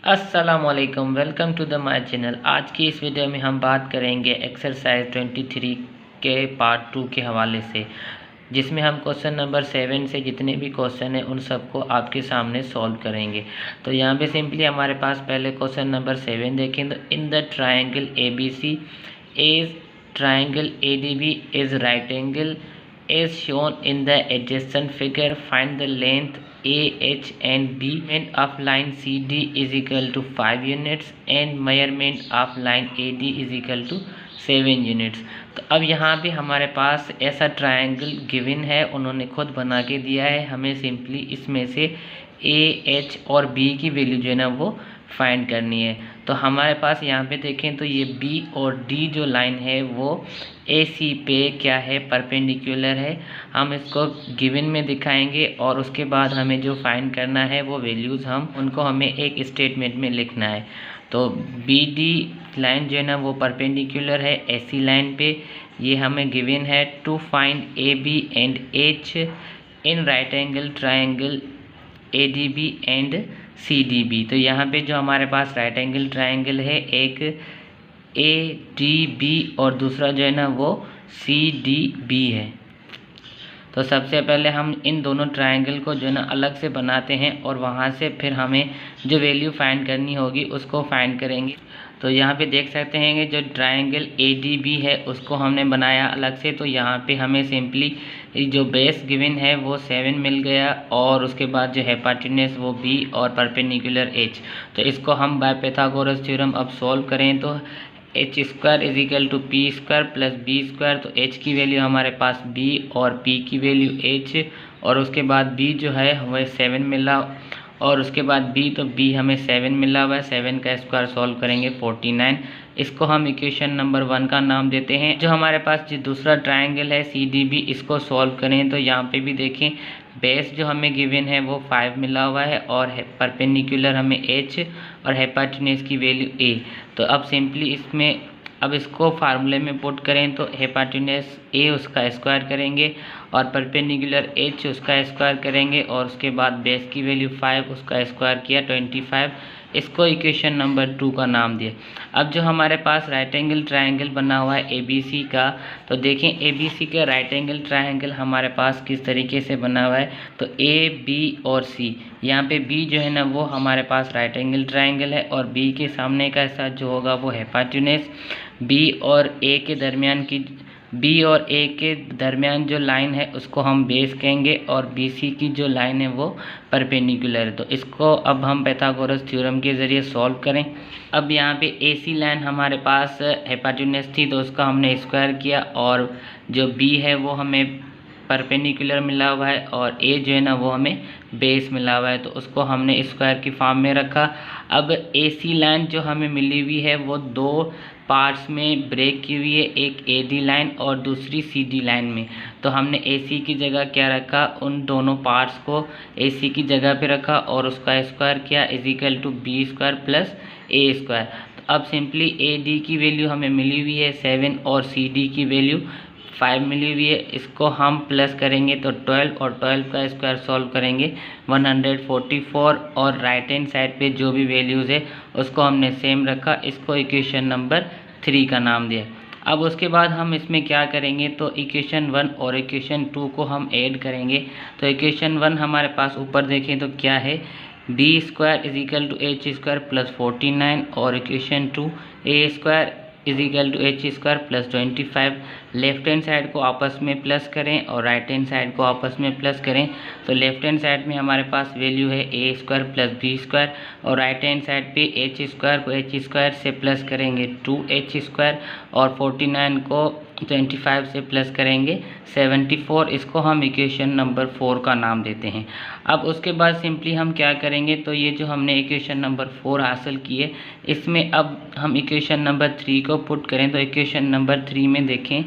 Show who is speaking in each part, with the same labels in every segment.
Speaker 1: अस्सलामुअलैकुम, welcome to the my channel. आज की इस वीडियो में हम बात करेंगे एक्सरसाइज 23 के पार्ट 2 के हवाले से, जिसमें हम क्वेश्चन नंबर 7 से जितने भी क्वेश्चन हैं उन सबको आपके सामने सॉल्व करेंगे। तो यहाँ पे सिंपली हमारे पास पहले क्वेश्चन नंबर 7 देखें तो in the triangle ABC as triangle ADB is right angle as shown in the adjacent figure. Find the length AH and B. Measurement of line CD is equal to 5 units and measurement of line AD is equal to 7 units। तो अब यहाँ पे हमारे पास ऐसा triangle given है, उन्होंने खुद बना के दिया है। हमें सिंपली इसमें से AH और B की वैल्यू जो है ना वो फाइंड करनी है। तो हमारे पास यहाँ पे देखें तो ये B और D जो लाइन है वो AC पे क्या है, परपेंडिकुलर है। हम इसको गिवन में दिखाएंगे और उसके बाद हमें जो फाइंड करना है वो वैल्यूज़ उनको हमें एक स्टेटमेंट में लिखना है। तो BD लाइन जो है ना वो परपेंडिकुलर है AC लाइन पे, ये हमें गिवन है। To find AB and H in right angle triangle ADB and CDB। तो यहाँ पे जो हमारे पास राइट एंगल ट्रायंगल है, एक ADB और दूसरा जो है ना वो CDB है। तो सबसे पहले हम इन दोनों ट्रायंगल को जो है ना अलग से बनाते हैं और वहाँ से फिर हमें जो वैल्यू फाइंड करनी होगी उसको फाइंड करेंगे। तो यहाँ पे देख सकते हैं कि जो ट्रायंगल ADB है उसको हमने बनाया अलग से। तो यहाँ पे हमें सिंपली जो बेस गिवन है वो 7 मिल गया और उसके बाद जो हाइपोटेन्यूज वो B और परपेंडिकुलर H। तो इसको हम बाय पाइथागोरस थ्योरम अब सॉल्व करें तो H square is equal to P square plus B square. तो एच की वैल्यू हमारे पास B और P की वैल्यू H और उसके बाद B जो है हमें 7 मिला और उसके बाद B तो B हमें 7 मिला हुआ है। 7 का स्क्वायर सॉल्व करेंगे 49। इसको हम इक्वेशन नंबर 1 का नाम देते हैं। जो हमारे पास जो दूसरा ट्रायंगल है CDB, इसको सॉल्व करें तो यहाँ पे भी देखें बेस जो हमें गिवन है वो 5 मिला हुआ है और परपेंडिकुलर हमें H और हाइपोटेन्यूज की वैल्यू A। तो अब सिंपली इसमें अब इसको फार्मूले में पुट करें तो हाइपोटेन्यूज A उसका स्क्वायर करेंगे और परपेंडिकुलर H उसका स्क्वायर करेंगे और उसके बाद बेस की वैल्यू 5 उसका स्क्वायर किया 25। इसको इक्वेशन नंबर 2 का नाम दिया। अब जो हमारे पास राइट एंगल ट्रायंगल बना हुआ है ABC का, तो देखें ABC का राइट एंगल ट्रायंगल हमारे पास किस तरीके से बना हुआ है। तो A B और C, यहाँ पे B जो है ना वो हमारे पास राइट एंगल ट्रायंगल है और B के सामने का साथ जो होगा वो हाइपोटेन्यूज। B और A के दरमियान जो लाइन है उसको हम बेस कहेंगे और BC की जो लाइन है वो परपेंडिकुलर है। तो इसको अब हम पाइथागोरस थ्योरम के ज़रिए सॉल्व करें। अब यहाँ पे AC लाइन हमारे पास हाइपोटेन्यूज थी तो उसका हमने स्क्वायर किया और जो B है वो हमें परपेंडिकुलर मिला हुआ है और A जो है ना वो हमें बेस मिला हुआ है, तो उसको हमने स्क्वायर की फॉर्म में रखा। अब AC लाइन जो हमें मिली हुई है वो दो पार्ट्स में ब्रेक की हुई है, एक AD लाइन और दूसरी CD लाइन में। तो हमने AC की जगह क्या रखा, उन दोनों पार्ट्स को AC की जगह पे रखा और उसका स्क्वायर किया is equal to B square plus A square. तो अब सिंपली AD की वैल्यू हमें मिली हुई है 7 और CD की वैल्यू 5 मिली हुई है। इसको हम प्लस करेंगे तो 12 और 12 का स्क्वायर सॉल्व करेंगे 144 और राइट हैंड साइड पे जो भी वैल्यूज़ है उसको हमने सेम रखा। इसको इक्वेशन नंबर 3 का नाम दिया। अब उसके बाद हम इसमें क्या करेंगे तो इक्वेशन 1 और इक्वेशन 2 को हम ऐड करेंगे। तो इक्वेशन 1 हमारे पास ऊपर देखें तो क्या है, B square is equal to H square plus 49 और equation 2 A square is equal to H square plus 25। Left hand side को आपस में प्लस करें और राइट हैंड साइड को आपस में प्लस करें। तो लेफ्ट हैंड साइड में हमारे पास वैल्यू है A square plus B square और राइट हैंड साइड पे H स्क्वायर को H स्क्वायर से प्लस करेंगे 2H स्क्वायर और 49 को 25 से प्लस करेंगे 74। इसको हम इक्वेशन नंबर 4 का नाम देते हैं। अब उसके बाद सिंपली हम क्या करेंगे तो ये जो हमने इक्वेशन नंबर 4 हासिल की है इसमें अब हम इक्वेशन नंबर 3 को पुट करें। तो इक्वेशन नंबर 3 में देखें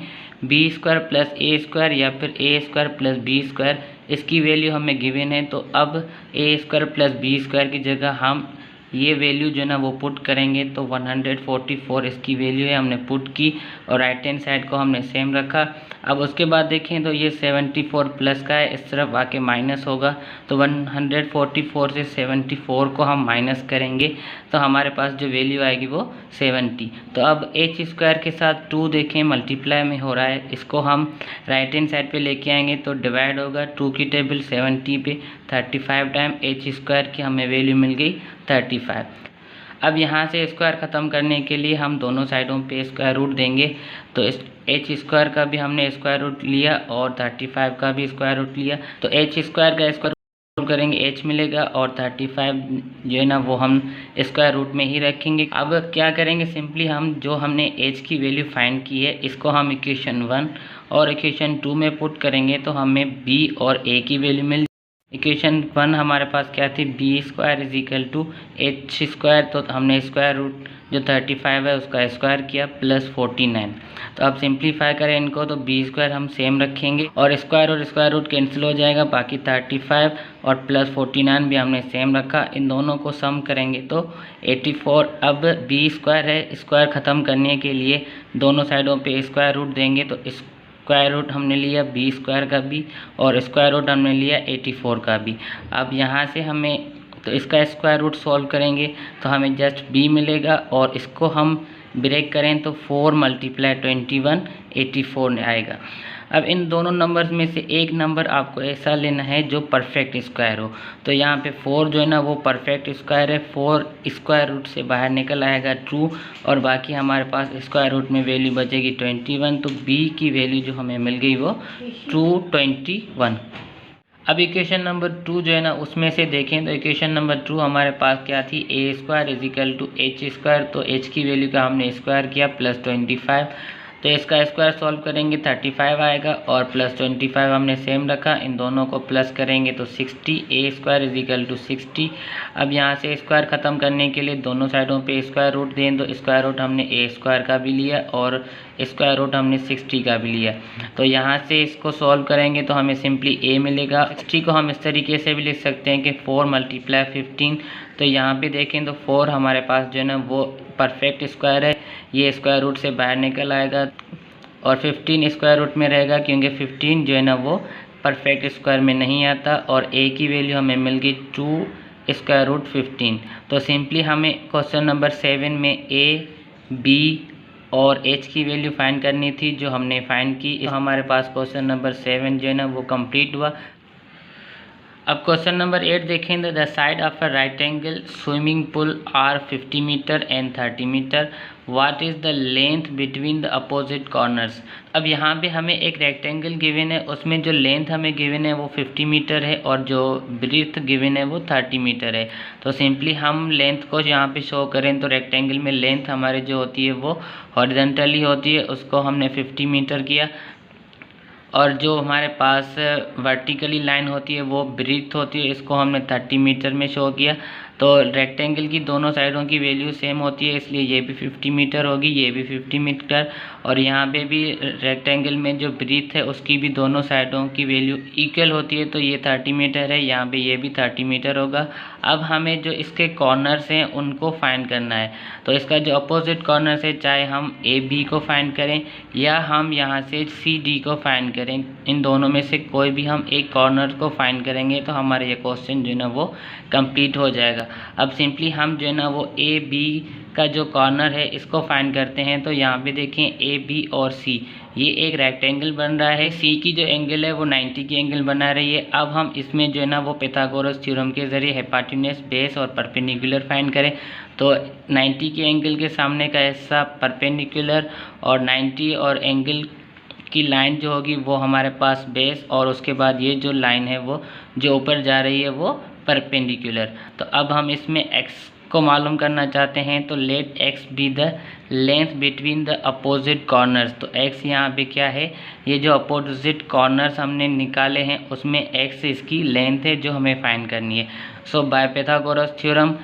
Speaker 1: B square plus A square या फिर A square plus B square, इसकी वैल्यू हमें गिवन है। तो अब A square plus B square की जगह हम ये वैल्यू जो है ना वो पुट करेंगे तो 144 इसकी वैल्यू है, हमने पुट की और राइट हैंड साइड को हमने सेम रखा। अब उसके बाद देखें तो ये 74 प्लस का है, इस तरफ आके माइनस होगा तो 144 से 74 को हम माइनस करेंगे तो हमारे पास जो वैल्यू आएगी वो 70। तो अब एच स्क्वायर के साथ 2 देखें मल्टीप्लाई में हो रहा है, इसको हम राइट हैंड साइड पे लेके आएंगे तो डिवाइड होगा 2 की टेबल 70 पे 35 टाइम एच स्क्वायर की हमें वैल्यू मिल गई 35। अब यहाँ से स्क्वायर ख़त्म करने के लिए हम दोनों साइडों पे स्क्वायर रूट देंगे तो इस एच स्क्वायर का भी हमने स्क्वायर रूट लिया और 35 का भी स्क्वायर रूट लिया। तो एच स्क्वायर का स्क्वायर रूट करेंगे एच मिलेगा और 35 जो है ना वो हम स्क्वायर रूट में ही रखेंगे। अब क्या करेंगे, सिंपली हम जो हमने एच की वैल्यू फाइंड की है इसको हम इक्वेशन 1 और इक्वेशन 2 में पुट करेंगे तो हमें बी और ए की वैल्यू मिल। इक्वेशन 1 हमारे पास क्या थी, B square is equal to H square, तो हमने स्क्वायर रूट जो 35 है उसका स्क्वायर किया प्लस 49। तो अब सिंप्लीफाई करें इनको तो बी स्क्वायर हम सेम रखेंगे और स्क्वायर रूट कैंसिल हो जाएगा, बाकी 35 और प्लस 49 भी हमने सेम रखा। इन दोनों को सम करेंगे तो 84। अब बी स्क्वायर है, स्क्वायर ख़त्म करने के लिए दोनों साइडों पे स्क्वायर रूट देंगे तो स्क्वायर रूट हमने लिया बी स्क्वायर का भी और स्क्वायर रूट हमने लिया 84 का भी। अब यहाँ से हमें तो इसका स्क्वायर रूट सॉल्व करेंगे तो हमें जस्ट बी मिलेगा और इसको हम ब्रेक करें तो 4 × 21 84 आएगा। अब इन दोनों नंबर्स में से एक नंबर आपको ऐसा लेना है जो परफेक्ट स्क्वायर हो। तो यहाँ पे 4 जो है ना वो परफेक्ट स्क्वायर है, 4 स्क्वायर रूट से बाहर निकल आएगा ट्रू और बाकी हमारे पास स्क्वायर रूट में वैल्यू बचेगी 21। तो बी की वैल्यू जो हमें मिल गई वो ट्रू 21। अब इक्वेशन नंबर 2 जो है ना उसमें से देखें तो इक्वेशन नंबर 2 हमारे पास क्या थी, A square is equal to H square, तो एच की वैल्यू का हमने स्क्वायर किया प्लस 25। तो इसका स्क्वायर सॉल्व करेंगे 35 आएगा और प्लस 25 हमने सेम रखा, इन दोनों को प्लस करेंगे तो 60, ए स्क्वायर इज इक्वल टू 60। अब यहाँ से स्क्वायर ख़त्म करने के लिए दोनों साइडों पे स्क्वायर रूट दें तो स्क्वायर रूट हमने ए स्क्वायर का भी लिया और स्क्वायर रूट हमने 60 का भी लिया। तो यहाँ से इसको सॉल्व करेंगे तो हमें सिंपली ए मिलेगा। 60 को हम इस तरीके से भी लिख सकते हैं कि 4 × 15। तो यहाँ पे देखें तो 4 हमारे पास जो है ना वो परफेक्ट स्क्वायर है, ये स्क्वायर रूट से बाहर निकल आएगा और 15 स्क्वायर रूट में रहेगा क्योंकि 15 जो है ना वो परफेक्ट स्क्वायर में नहीं आता और ए की वैल्यू हमें मिल गई 2 स्क्वायर रूट 15। तो सिंपली हमें क्वेश्चन नंबर 7 में ए बी और एच की वैल्यू फाइंड करनी थी जो हमने फाइंड की। तो हमारे पास क्वेश्चन नंबर 7 जो है ना वो कंप्लीट हुआ। अब क्वेश्चन नंबर 8 देखें तो the side of a right angle swimming pool are 50 metre and 30 metre, what is the length between the opposite corners. अब यहाँ पे हमें एक रेक्टेंगल गिवन है, उसमें जो लेंथ हमें गिवन है वो 50 मीटर है और जो ब्रीथ गिवन है वो 30 मीटर है। तो सिंपली हम लेंथ को यहाँ पे शो करें तो रेक्टेंगल में लेंथ हमारी जो होती है वो हॉरिजॉन्टली होती है, उसको हमने 50 मीटर किया और जो हमारे पास वर्टिकली लाइन होती है वो ब्रीथ होती है, इसको हमने 30 मीटर में शो किया। तो रेक्टेंगल की दोनों साइडों की वैल्यू सेम होती है इसलिए ये भी 50 मीटर होगी, ये भी 50 मीटर और यहाँ पे भी रेक्टेंगल में जो ब्रीथ है उसकी भी दोनों साइडों की वैल्यू इक्वल होती है। तो ये 30 मीटर है, यहाँ पे ये भी 30 मीटर होगा। अब हमें जो इसके कॉर्नर्स हैं उनको फाइंड करना है। तो इसका जो अपोजिट कॉर्नर्स है, चाहे हम ए बी को फाइंड करें या हम यहाँ से सी डी को फाइंड करें, इन दोनों में से कोई भी हम एक कॉर्नर को फाइंड करेंगे तो हमारा ये क्वेश्चन जो है ना वो कंप्लीट हो जाएगा। अब सिंपली हम जो है ना वो ए बी का जो कॉर्नर है इसको फाइंड करते हैं। तो यहाँ पे देखें ए बी और सी, ये एक रेक्टेंगल बन रहा है, सी की जो एंगल है वो 90 की एंगल बना रही है। अब हम इसमें जो है ना वो पाइथागोरस थ्योरम के ज़रिए हाइपोटेन्यूज, बेस और परपेंडिकुलर फाइंड करें। तो 90 के एंगल के सामने का हिस्सा परपेंडिकुलर और 90 और एंगल की लाइन जो होगी वो हमारे पास बेस और उसके बाद ये जो लाइन है वो जो ऊपर जा रही है वो परपेंडिकुलर। तो अब हम इसमें x को मालूम करना चाहते हैं तो let x be the length between the opposite corners. तो x यहाँ पे क्या है, ये जो अपोजिट कॉर्नर्स हमने निकाले हैं उसमें x इसकी लेंथ है जो हमें फाइंड करनी है। So by Pythagoras theorem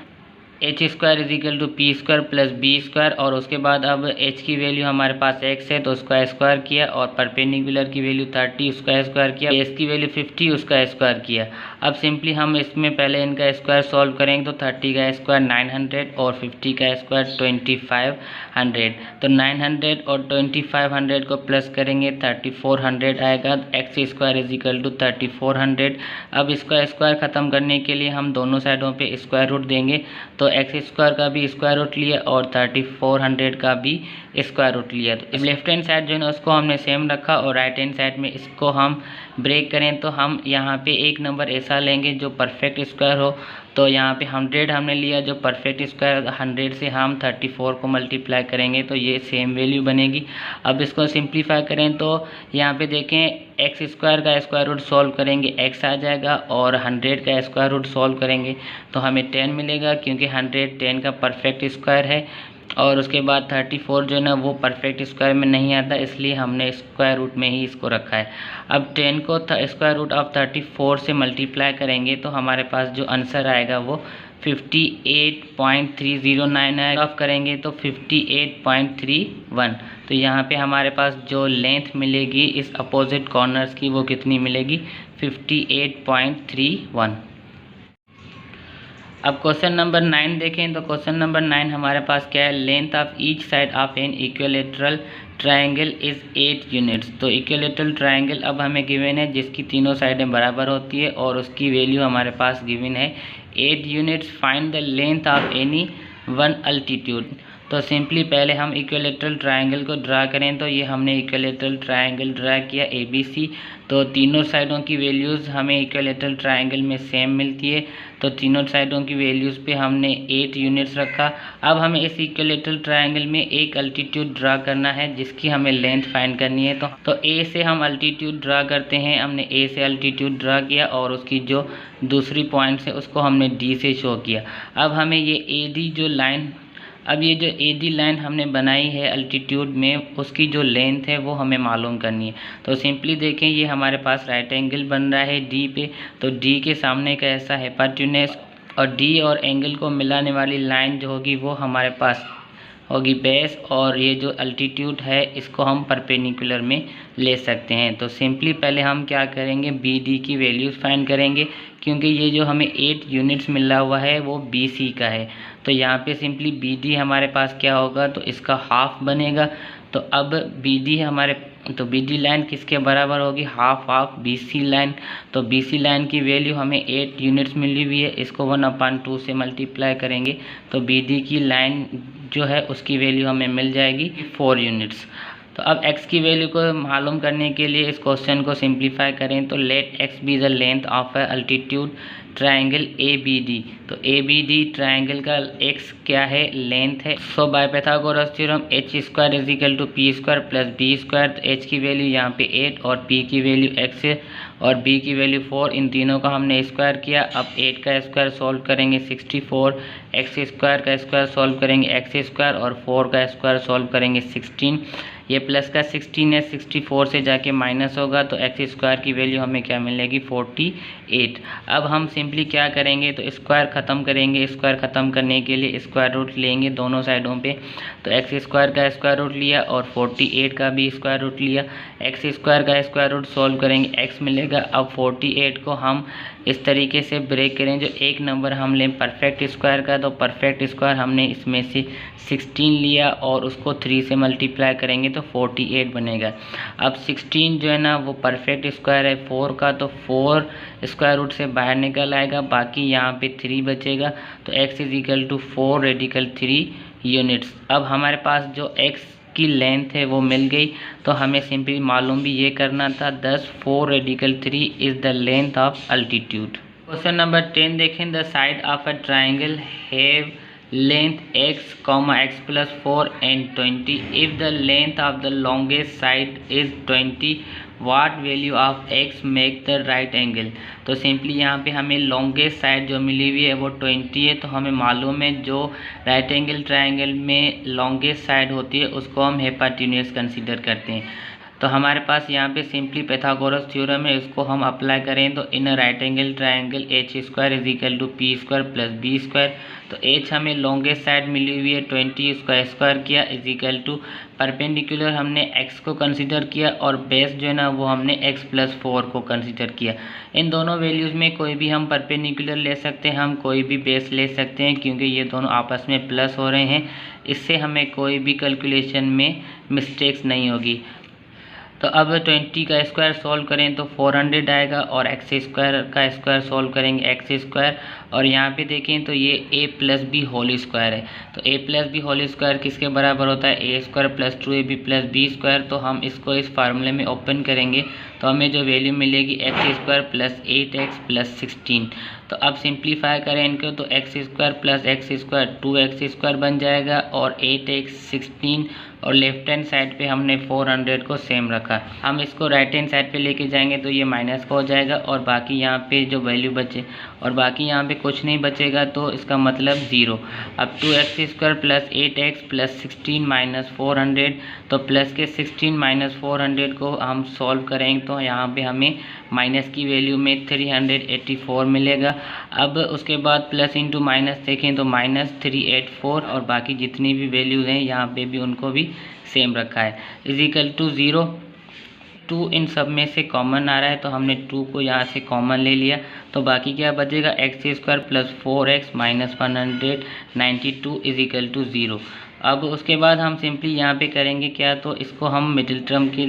Speaker 1: H square is equal to P square plus B square और उसके बाद अब h की वैल्यू हमारे पास x है तो उसका स्क्वायर किया और परपेंडिकुलर की वैल्यू 30 उसका स्क्वायर किया, बेस की वैल्यू 50 उसका स्क्वायर किया। अब सिंपली हम इसमें पहले इनका स्क्वायर सॉल्व करेंगे तो 30 का स्क्वायर 900 और 50 का स्क्वायर 2500। तो 900 और 2500 को प्लस करेंगे 3400 आएगा। X square is equal to 3400। अब इसका स्क्वायर ख़त्म करने के लिए हम दोनों साइडों पे स्क्वायर रूट देंगे। तो एक्स स्क्वायर का भी स्क्वायर रूट लिया और 3400 का भी स्क्वायर रूट लिया। तो लेफ्ट हैंड साइड जो है ना उसको हमने सेम रखा और राइट हैंड साइड में इसको हम ब्रेक करें तो हम यहाँ पे एक नंबर ऐसा लेंगे जो परफेक्ट स्क्वायर हो। तो यहाँ पे 100 हमने लिया जो परफेक्ट स्क्वायर, 100 से हम 34 को मल्टीप्लाई करेंगे तो ये सेम वैल्यू बनेगी। अब इसको सिंप्लीफाई करें तो यहाँ पे देखें एक्स स्क्वायर का स्क्वायर रूट सॉल्व करेंगे एक्स आ जाएगा और 100 का स्क्वायर रूट सॉल्व करेंगे तो हमें 10 मिलेगा, क्योंकि 100 10 का परफेक्ट स्क्वायर है। और उसके बाद 34 जो है ना वो परफेक्ट स्क्वायर में नहीं आता, इसलिए हमने स्क्वायर रूट में ही इसको रखा है। अब 10 को स्क्वायर रूट ऑफ 34 से मल्टीप्लाई करेंगे तो हमारे पास जो आंसर आएगा वो 58.309 आएगा। ऑफ करेंगे तो 58.31। तो यहाँ पे हमारे पास जो लेंथ मिलेगी इस अपोजिट कॉर्नर्स की वो कितनी मिलेगी, 58.31। अब क्वेश्चन नंबर 9 देखें तो क्वेश्चन नंबर 9 हमारे पास क्या है, length of each side of an equilateral triangle is 8 units. तो इक्विलेटरल ट्रायंगल अब हमें गिवन है जिसकी तीनों साइडें बराबर होती है और उसकी वैल्यू हमारे पास गिवन है 8 units. Find the length of any one altitude. तो सिंपली पहले हम इक्विलेटरल ट्रायंगल को ड्रा करें तो ये हमने इक्विलेटरल ट्रायंगल ड्रा किया ABC। तो तीनों साइडों की वैल्यूज़ हमें इक्विलेटरल ट्रायंगल में सेम मिलती है, तो तीनों साइडों की वैल्यूज़ पे हमने 8 यूनिट्स रखा। अब हमें इस इक्विलेटरल ट्रायंगल में एक अल्टीट्यूड ड्रा करना है जिसकी हमें लेंथ फाइंड करनी है। तो A से हम अल्टीट्यूड ड्रा करते हैं। हमने A से अल्टीट्यूड ड्रा किया और उसकी जो दूसरी पॉइंट्स है उसको हमने D से शो किया। अब हमें ये AD जो लाइन, अब ये जो AD लाइन हमने बनाई है अल्टीट्यूड में उसकी जो लेंथ है वो हमें मालूम करनी है। तो सिंपली देखें ये हमारे पास राइट एंगल बन रहा है D पे, तो D के सामने का ऐसा हाइपोटेन्यूज और D और एंगल को मिलाने वाली लाइन जो होगी वो हमारे पास होगी बेस, और ये जो अल्टीट्यूड है इसको हम परपेंडिकुलर में ले सकते हैं। तो सिंपली पहले हम क्या करेंगे, BD की वैल्यूज़ फाइंड करेंगे, क्योंकि ये जो हमें 8 यूनिट्स मिला हुआ है वो BC का है। तो यहाँ पे सिंपली BD हमारे पास क्या होगा, तो इसका हाफ बनेगा। तो अब BD लाइन किसके बराबर होगी, हाफ ऑफ BC लाइन। तो BC लाइन की वैल्यू हमें 8 यूनिट्स मिली हुई है, इसको 1/2 से मल्टीप्लाई करेंगे तो BD की लाइन जो है उसकी वैल्यू हमें मिल जाएगी 4 यूनिट्स। तो अब x की वैल्यू को मालूम करने के लिए इस क्वेश्चन को सिंप्लीफाई करें तो let x be the length of a altitude triangle ABD। तो ABD ट्रायंगल का x क्या है, लेंथ है। So by Pythagoras theorem h square is equal to p square plus b square. तो h की वैल्यू यहाँ पे 8 और p की वैल्यू x है और b की वैल्यू 4, इन तीनों का हमने स्क्वायर किया। अब 8 का स्क्वायर सॉल्व करेंगे 64, x स्क्वायर का स्क्वायर सॉल्व करेंगे x स्क्वायर और 4 का स्क्वायर सॉल्व करेंगे 16। ये प्लस का 16 है, 64 से जाके माइनस होगा तो एक्स स्क्वायर की वैल्यू हमें क्या मिलेगी 48। अब हम सिंपली क्या करेंगे, तो स्क्वायर ख़त्म करेंगे। स्क्वायर ख़त्म करने के लिए स्क्वायर रूट लेंगे दोनों साइडों पे। तो एक्स स्क्वायर का स्क्वायर रूट लिया और 48 का भी स्क्वायर रूट लिया। एक्स स्क्वायर का स्क्वायर रूट सॉल्व करेंगे एक्स मिलेगा। अब 48 को हम इस तरीके से ब्रेक करें, जो एक नंबर हम लें परफेक्ट स्क्वायर का, तो परफेक्ट स्क्वायर हमने इसमें से 16 लिया और उसको 3 से मल्टीप्लाई करेंगे तो 48 बनेगा। अब 16 जो है ना वो परफेक्ट स्क्वायर है 4 का, तो 4 स्क्वायर रूट से बाहर निकल आएगा, बाकी यहाँ पे 3 बचेगा। तो x is equal to 4 radical 3 units. अब हमारे पास जो x की लेंथ है वो मिल गई, तो हमें सिंपली मालूम भी ये करना था 10 4 radical 3 is the length of altitude. Question number 10 देखें, the side of a triangle have length x, x plus 4 and 20. If the length of the longest side is 20, what value of x make the right angle? तो simply यहाँ पे हमें longest side जो मिली हुई है वो 20 है। तो हमें मालूम है जो राइट एंगल ट्रायंगल में लॉन्गेस्ट साइड होती है उसको हम हाइपोटेन्यूज कंसीडर करते हैं। तो हमारे पास यहाँ पे सिंपली पाइथागोरस थ्योरम है, इसको हम अप्लाई करें तो in right angle triangle H square is equal to P square plus B square. तो एच हमें लॉन्गेस्ट साइड मिली हुई है 20, उसका स्क्वायर किया इज इक्वल टू परपेंडिकुलर हमने x को कंसीडर किया और बेस जो है ना वो हमने x प्लस 4 को कंसीडर किया। इन दोनों वैल्यूज़ में कोई भी हम परपेंडिकुलर ले सकते हैं, हम कोई भी बेस ले सकते हैं, क्योंकि ये दोनों आपस में प्लस हो रहे हैं। इससे हमें कोई भी कैलकुलेशन में मिस्टेक्स नहीं होगी। तो अब 20 का स्क्वायर सॉल्व करें तो 400 आएगा और एक्स स्क्वायर का स्क्वायर सॉल्व करेंगे एक्स स्क्वायर, और यहाँ पे देखें तो ये a plus B whole square है। तो a plus B whole square किसके बराबर होता है, A square plus 2ab plus B square. तो हम इसको इस फार्मूले में ओपन करेंगे तो हमें जो वैल्यू मिलेगी x square plus 8x plus 16। तो अब सिंप्लीफाई करें इनको तो x square plus x square 2x square बन जाएगा और 8x 16, और लेफ्ट हैंड साइड पे हमने 400 को सेम रखा। हम इसको राइट हैंड साइड पे लेके जाएंगे तो ये माइनस का हो जाएगा और बाकी यहाँ पे जो वैल्यू बचे और बाकी यहाँ पे कुछ नहीं बचेगा, तो इसका मतलब 0। अब 2x square plus 8x plus 16 minus 400, तो प्लस के 16 माइनस 400 को हम सॉल्व करेंगे तो यहाँ पे हमें माइनस की वैल्यू में 384 मिलेगा। अब उसके बाद प्लस इंटू माइनस देखें तो माइनस 384, और बाकी जितनी भी वैल्यूज़ हैं यहाँ पे भी उनको भी सेम रखा है इज इक्वल टू 0। 2 इन सब में से कॉमन आ रहा है तो हमने 2 को यहाँ से कॉमन ले लिया, तो बाकी क्या बचेगा x square plus 4x minus 192 is equal to 0। अब उसके बाद हम सिंपली यहाँ पे करेंगे क्या, तो इसको हम मिडिल टर्म के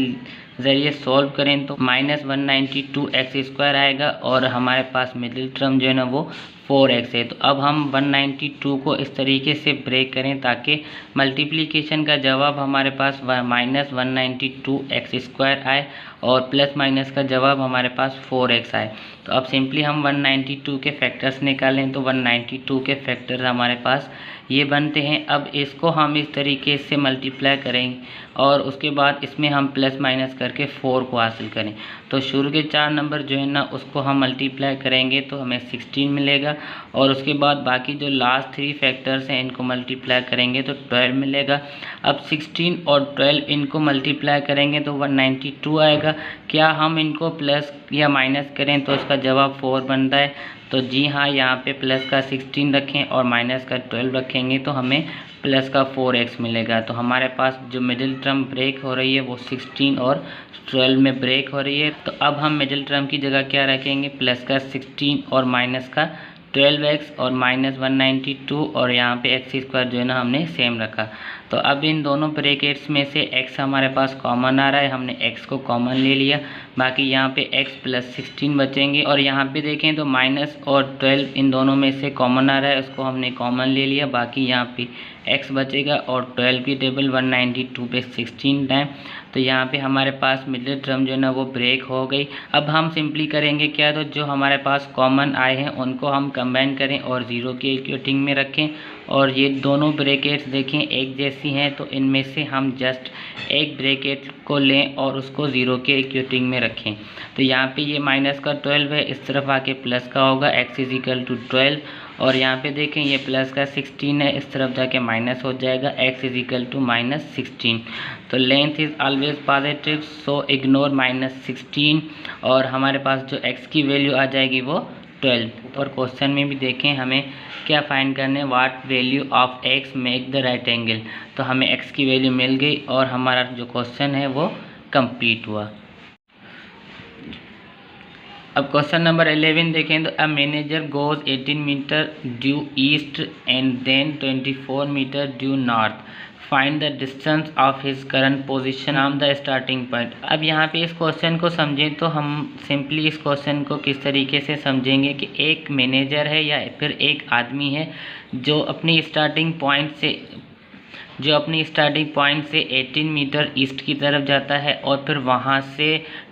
Speaker 1: ज़रिए सॉल्व करें तो माइनस 192 एक्स स्क्वायर आएगा और हमारे पास मिडिल टर्म जो है ना वो 4x है। तो अब हम 192 को इस तरीके से ब्रेक करें ताकि मल्टीप्लिकेशन का जवाब हमारे पास माइनस 192 एक्स स्क्वायर आए और प्लस माइनस का जवाब हमारे पास 4x आए। तो अब सिंपली हम 192 के फैक्टर्स निकालें तो 192 के फैक्टर्स हमारे पास ये बनते हैं। अब इसको हम इस तरीके से मल्टीप्लाई करेंगे और उसके बाद इसमें हम प्लस माइनस करके 4 को हासिल करें। तो शुरू के 4 नंबर जो है ना उसको हम मल्टीप्लाई करेंगे तो हमें 16 मिलेगा, और उसके बाद बाकी जो लास्ट 3 फैक्टर्स हैं इनको मल्टीप्लाई करेंगे तो 12 मिलेगा। अब 16 और 12 इनको मल्टीप्लाई करेंगे तो 192 आएगा। क्या हम इनको प्लस या माइनस करें तो इसका जवाब 4 बनता है। तो जी हाँ, यहाँ पे प्लस का 16 रखें और माइनस का 12 रखेंगे तो हमें प्लस का 4x मिलेगा। तो हमारे पास जो मिडिल टर्म ब्रेक हो रही है वो 16 और 12 में ब्रेक हो रही है। तो अब हम मिडिल टर्म की जगह क्या रखेंगे, प्लस का 16 और माइनस का 12x और माइनस 192, और यहाँ पे एक्स स्क्वायर जो है ना हमने सेम रखा। तो अब इन दोनों ब्रैकेट्स में से x हमारे पास कॉमन आ रहा है, हमने x को कॉमन ले लिया, बाकी यहाँ पे x प्लस 16 बचेंगे। और यहाँ पे देखें तो माइनस और 12 इन दोनों में से कॉमन आ रहा है, उसको हमने कॉमन ले लिया, बाकी यहाँ पे x बचेगा और 12 की टेबल 192 पे 16 टाइम। तो यहाँ पे हमारे पास मिडिल टर्म जो है ना वो ब्रेक हो गई। अब हम सिंपली करेंगे क्या, तो जो हमारे पास कॉमन आए हैं उनको हम कंबाइन करें और 0 के इक्वेटिंग में रखें, और ये दोनों ब्रैकेट्स देखें एक जैसी हैं तो इनमें से हम जस्ट एक ब्रैकेट को लें और उसको 0 के इक्वेटिंग में रखें। तो यहाँ पे ये माइनस का 12 है, इस तरफ आके प्लस का होगा x इज इक्वल टू 12, और यहाँ पे देखें ये प्लस का 16 है, इस तरफ जाके माइनस हो जाएगा, x is equal to minus 16। तो length is always positive so ignore minus 16, और हमारे पास जो x की वैल्यू आ जाएगी वो 12। और क्वेश्चन में भी देखें हमें क्या फाइंड करने, what value of x make the right angle. तो हमें x की वैल्यू मिल गई और हमारा जो क्वेश्चन है वो कंप्लीट हुआ। अब क्वेश्चन नंबर 11 देखें तो a manager goes 18 metre due east and then 24 metre due north, find the distance of his current position on the starting point. अब यहाँ पे इस क्वेश्चन को समझें तो हम सिंपली इस क्वेश्चन को किस तरीके से समझेंगे कि एक मैनेजर है या फिर एक आदमी है जो अपनी स्टार्टिंग पॉइंट से 18 मीटर ईस्ट की तरफ जाता है और फिर वहाँ से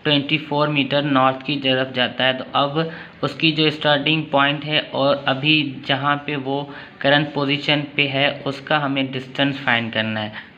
Speaker 1: 24 मीटर नॉर्थ की तरफ जाता है। तो अब उसकी जो स्टार्टिंग पॉइंट है और अभी जहाँ पे वो करंट पोजीशन पे है उसका हमें डिस्टेंस फाइंड करना है।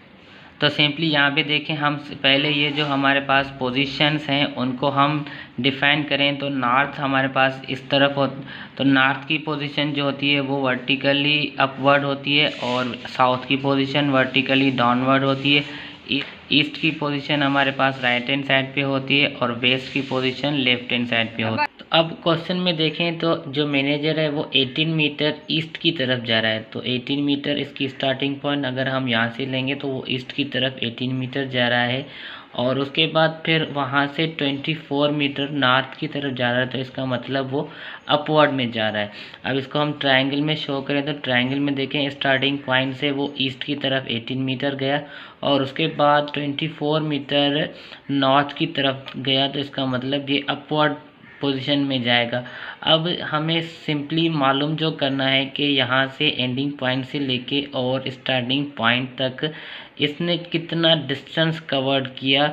Speaker 1: तो सिंपली यहाँ पे देखें, हम पहले ये जो हमारे पास पोजीशंस हैं उनको हम डिफ़ाइन करें तो नॉर्थ हमारे पास इस तरफ हो, तो नॉर्थ की पोजीशन जो होती है वो वर्टिकली अपवर्ड होती है और साउथ की पोजीशन वर्टिकली डाउनवर्ड होती है। ईस्ट की पोजीशन हमारे पास राइट हैंड साइड पे होती है और वेस्ट की पोजीशन लेफ्ट हैंड साइड पे होती है। तो अब क्वेश्चन में देखें तो जो मैनेजर है वो 18 मीटर ईस्ट की तरफ जा रहा है, तो 18 मीटर इसकी स्टार्टिंग पॉइंट अगर हम यहाँ से लेंगे तो वो ईस्ट की तरफ 18 मीटर जा रहा है और उसके बाद फिर वहाँ से 24 मीटर नॉर्थ की तरफ जा रहा है, तो इसका मतलब वो अपवर्ड में जा रहा है। अब इसको हम ट्रायंगल में शो करें तो ट्रायंगल में देखें स्टार्टिंग पॉइंट से वो ईस्ट की तरफ 18 मीटर गया और उसके बाद 24 मीटर नॉर्थ की तरफ गया, तो इसका मतलब ये अपवर्ड पोजीशन में जाएगा। अब हमें सिंपली मालूम जो करना है कि यहाँ से एंडिंग पॉइंट से लेके और स्टार्टिंग पॉइंट तक इसने कितना डिस्टेंस कवर्ड किया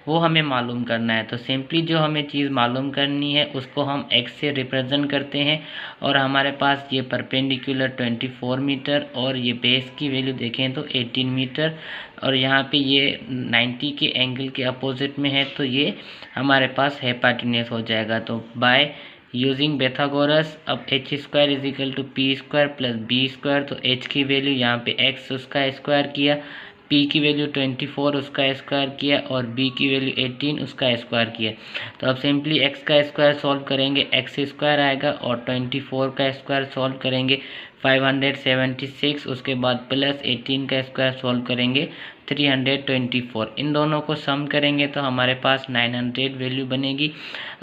Speaker 1: वो हमें मालूम करना है। तो सिंपली जो हमें चीज़ मालूम करनी है उसको हम एक्स से रिप्रेजेंट करते हैं और हमारे पास ये परपेंडिकुलर 24 मीटर और ये बेस की वैल्यू देखें तो 18 मीटर और यहाँ पे ये 90 के एंगल के अपोजिट में है, तो ये हमारे पास हाइपोटेन्यूज हो जाएगा। तो बाय यूजिंग पैथागोरस अब H square is equal to P square plus B square, तो एच की वैल्यू यहाँ पे एक्स उसका स्क्वायर किया, पी की वैल्यू 24 उसका स्क्वायर किया और बी की वैल्यू 18 उसका स्क्वायर किया। तो अब सिंपली एक्स का स्क्वायर सॉल्व करेंगे एक्स स्क्वायर आएगा और 24 का स्क्वायर सॉल्व करेंगे 576, उसके बाद प्लस 18 का स्क्वायर सॉल्व करेंगे 324। इन दोनों को सम करेंगे तो हमारे पास 900 वैल्यू बनेगी।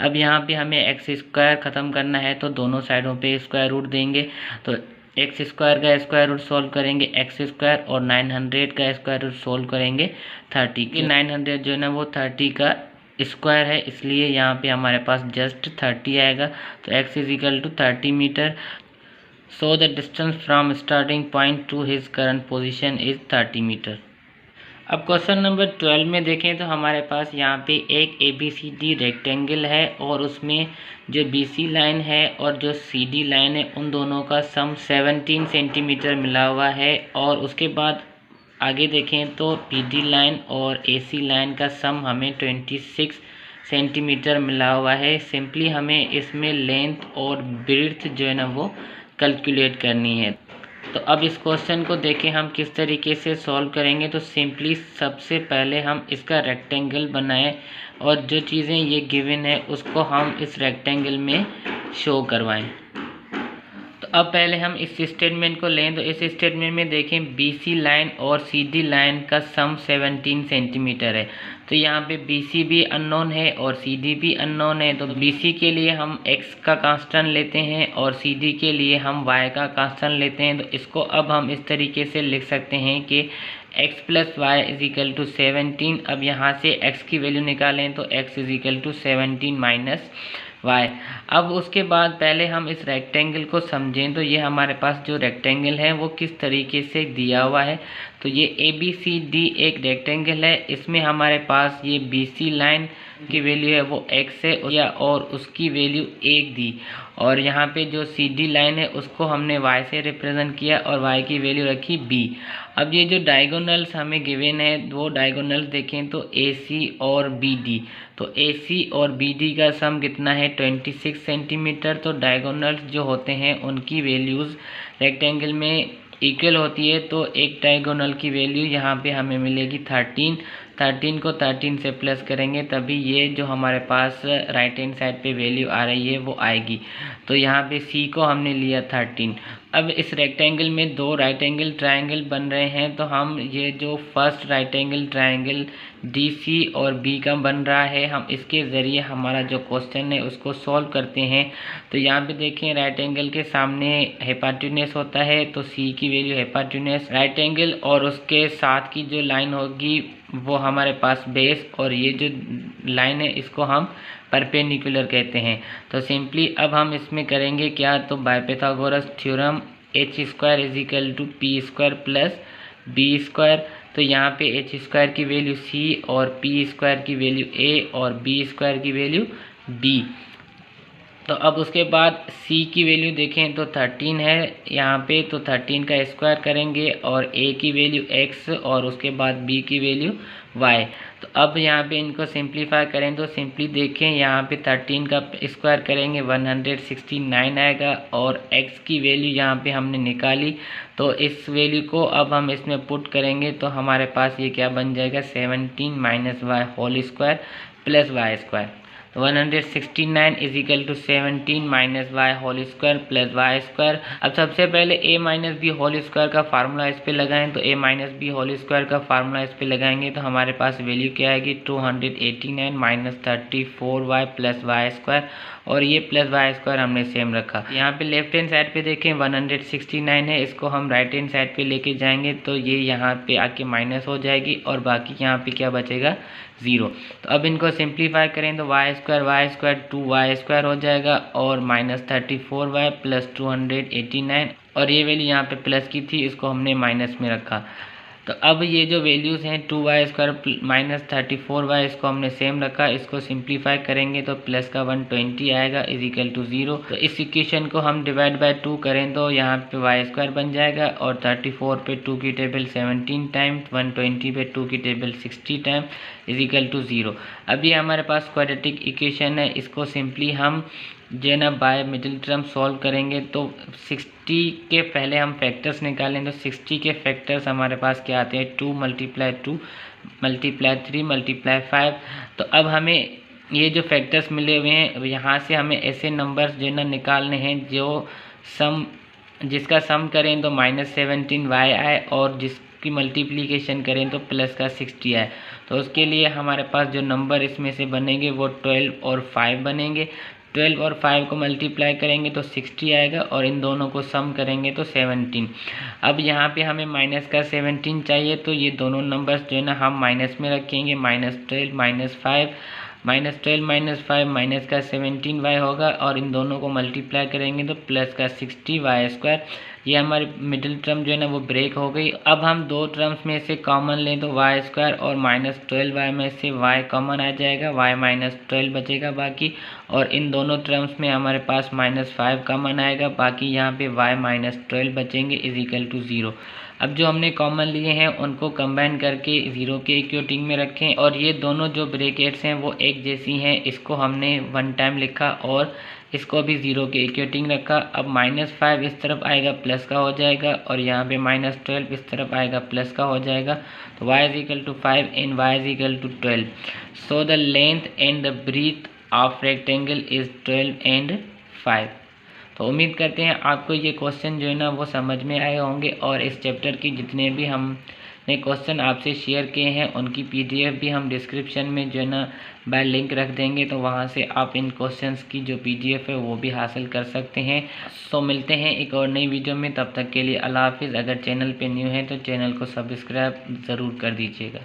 Speaker 1: अब यहाँ पे हमें एक्स स्क्वायर ख़त्म करना है तो दोनों साइडों पे स्क्वायर रूट देंगे, तो एक्स स्क्वायर का स्क्वायर रूट सॉल्व करेंगे एक्स स्क्वायर और 900 का स्क्वायर रूट सॉल्व करेंगे 30 की। 900 जो है ना वो 30 का स्क्वायर है, इसलिए यहाँ पे हमारे पास जस्ट 30 आएगा। तो x is equal to 30 metre. So the distance from starting point to his current position is 30 metre. अब क्वेश्चन नंबर 12 में देखें तो हमारे पास यहाँ पे एक ABCD रेक्टेंगल है और उसमें जो BC लाइन है और जो CD लाइन है उन दोनों का सम 17 सेंटीमीटर मिला हुआ है और उसके बाद आगे देखें तो PD लाइन और AC लाइन का सम हमें 26 सेंटीमीटर मिला हुआ है। सिंपली हमें इसमें लेंथ और ब्रेड्थ जो है ना वो कैलकुलेट करनी है। तो अब इस क्वेश्चन को देखें हम किस तरीके से सॉल्व करेंगे। तो सिंपली सबसे पहले हम इसका रेक्टेंगल बनाएं और जो चीज़ें ये गिवन है उसको हम इस रेक्टेंगल में शो करवाएं। तो अब पहले हम इस स्टेटमेंट को लें तो इस स्टेटमेंट में देखें BC लाइन और CD लाइन का सम 17 सेंटीमीटर है। तो यहाँ पे BC भी अननोन है और CD भी अननोन है। तो BC के लिए हम x का कांस्टेंट लेते हैं और CD के लिए हम y का कांस्टेंट लेते हैं। तो इसको अब हम इस तरीके से लिख सकते हैं कि x plus y is equal to 17। अब यहाँ से x की वैल्यू निकालें तो x is equal to 17 minus y। अब उसके बाद पहले हम इस रेक्टेंगल को समझें तो ये हमारे पास जो रेक्टेंगल है वो किस तरीके से दिया हुआ है। तो ये ABCD एक रेक्टेंगल है, इसमें हमारे पास ये BC लाइन की वैल्यू है वो x है या और उसकी वैल्यू 1 दी और यहाँ पे जो CD लाइन है उसको हमने y से रिप्रेजेंट किया और y की वैल्यू रखी b। अब ये जो डायगोनल्स हमें गिवन है वो डायगोनल्स देखें तो AC और BD, तो AC और BD का सम कितना है 26 सेंटीमीटर। तो डायगोनल्स जो होते हैं उनकी वैल्यूज़ रेक्टेंगल में इक्वल होती है, तो एक डायगोनल की वैल्यू यहाँ पे हमें मिलेगी 13 को 13 से प्लस करेंगे तभी ये जो हमारे पास राइट हैंड साइड पे वैल्यू आ रही है वो आएगी। तो यहाँ पे C को हमने लिया 13। अब इस रेक्टेंगल में दो राइट एंगल ट्रायंगल बन रहे हैं, तो हम ये जो first right angle triangle DC और B का बन रहा है हम इसके ज़रिए हमारा जो क्वेश्चन है उसको सॉल्व करते हैं। तो यहाँ पे देखें राइट एंगल के सामने हाइपोटेन्यूज होता है, तो C की वैल्यू हाइपोटेन्यूज राइट एंगल और उसके साथ की जो लाइन होगी वो हमारे पास बेस और ये जो लाइन है इसको हम परपेंडिकुलर कहते हैं। तो सिंपली अब हम इसमें करेंगे क्या, तो by Pythagoras theorem h square is equal to P square plus B square. तो यहाँ पे h स्क्वायर की वैल्यू c और p स्क्वायर की वैल्यू a और b स्क्वायर की वैल्यू b। तो अब उसके बाद c की वैल्यू देखें तो 13 है यहाँ पे, तो 13 का स्क्वायर करेंगे और a की वैल्यू x और उसके बाद b की वैल्यू y। तो अब यहाँ पे इनको सिंप्लीफाई करें तो सिंपली देखें यहाँ पे 13 का स्क्वायर करेंगे 169 आएगा और x की वैल्यू यहाँ पे हमने निकाली, तो इस वैल्यू को अब हम इसमें पुट करेंगे तो हमारे पास ये क्या बन जाएगा 17 minus y whole square plus y square. तो 169 is equal to 17 minus y whole square plus y square. अब सबसे पहले a minus B whole square का फार्मूला इस पे लगाएं, तो a minus B whole square का फार्मूला इस पे लगाएंगे तो हमारे पास वैल्यू क्या आएगी 289 minus 34y plus y square, और ये प्लस वाई स्क्वायर हमने सेम रखा। यहाँ पे लेफ्ट हैंड साइड पे देखें 169 है, इसको हम राइट हैंड साइड पे लेके जाएंगे तो ये यहाँ पे आके माइनस हो जाएगी और बाकी यहाँ पे क्या बचेगा 0। तो अब इनको सिंप्लीफाई करें तो वाई स्क्वायर 2y स्क्वायर हो जाएगा और माइनस 34y प्लस 289, और ये वैल्यू यहाँ पे प्लस की थी इसको हमने माइनस में रखा। तो अब ये जो वैल्यूज़ हैं 2y स्क्वायर माइनस 34y इसको हमने सेम रखा, इसको सिंप्लीफाई करेंगे तो प्लस का 120 आएगा इज इक्वल टू 0। तो इस इक्वेशन को हम डिवाइड बाय 2 करें तो यहाँ पे वाई स्क्वायर बन जाएगा और 34 पे 2 की टेबल 17 टाइम, 120 पे 2 की table 60 time is equal to 0। अब ये हमारे पास क्वाड्रेटिक इक्वेशन है, इसको सिंपली हम जो है ना बाय मिडिल टर्म सॉल्व करेंगे तो 60 के पहले हम फैक्टर्स निकालें तो 60 के फैक्टर्स हमारे पास क्या आते हैं 2 मल्टीप्लाई 2 मल्टीप्लाई 3 मल्टीप्लाई 5। तो अब हमें ये जो फैक्टर्स मिले हुए हैं यहाँ से हमें ऐसे नंबर्स जो है ना निकालने हैं जो जिसका सम करें तो -17 y आए और जिसकी मल्टीप्लिकेशन करें तो प्लस का 60 आए। तो उसके लिए हमारे पास जो नंबर इसमें से बनेंगे वो 12 और 5 बनेंगे। 12 और 5 को मल्टीप्लाई करेंगे तो 60 आएगा और इन दोनों को सम करेंगे तो 17। अब यहाँ पे हमें माइनस का 17 चाहिए, तो ये दोनों नंबर्स जो है ना हम माइनस में रखेंगे, -12 -5 -12 -5 माइनस का 17y होगा और इन दोनों को मल्टीप्लाई करेंगे तो प्लस का 60y स्क्वायर। ये हमारी मिडिल टर्म जो है ना वो ब्रेक हो गई। अब हम दो टर्म्स में से कॉमन लें तो y स्क्वायर और -12y में से y कॉमन आ जाएगा, y -12 बचेगा बाकी, और इन दोनों टर्म्स में हमारे पास -5 कॉमन आएगा, बाकी यहाँ पे y -12 बचेंगे इज इक्वल टू 0। अब जो हमने कॉमन लिए हैं उनको कंबाइन करके 0 के इक्वेटिंग में रखें और ये दोनों जो ब्रैकेट्स हैं वो एक जैसी हैं, इसको हमने 1 टाइम लिखा और इसको भी 0 के इक्वेटिंग रखा। अब -5 इस तरफ आएगा प्लस का हो जाएगा और यहाँ पे -12 इस तरफ आएगा प्लस का हो जाएगा। तो y is equal to 5 and y is equal to 12। So the length and the breadth of rectangle is 12 and 5। तो उम्मीद करते हैं आपको ये क्वेश्चन जो है ना वो समझ में आए होंगे और इस चैप्टर की जितने भी हमने क्वेश्चन आपसे शेयर किए हैं उनकी PDF भी हम डिस्क्रिप्शन में जो है ना बाय लिंक रख देंगे, तो वहाँ से आप इन क्वेश्चंस की जो PDF है वो भी हासिल कर सकते हैं। सो मिलते हैं एक और नई वीडियो में, तब तक के लिए अल्लाह हाफिज़। अगर चैनल पे न्यू है तो चैनल को सब्सक्राइब ज़रूर कर दीजिएगा।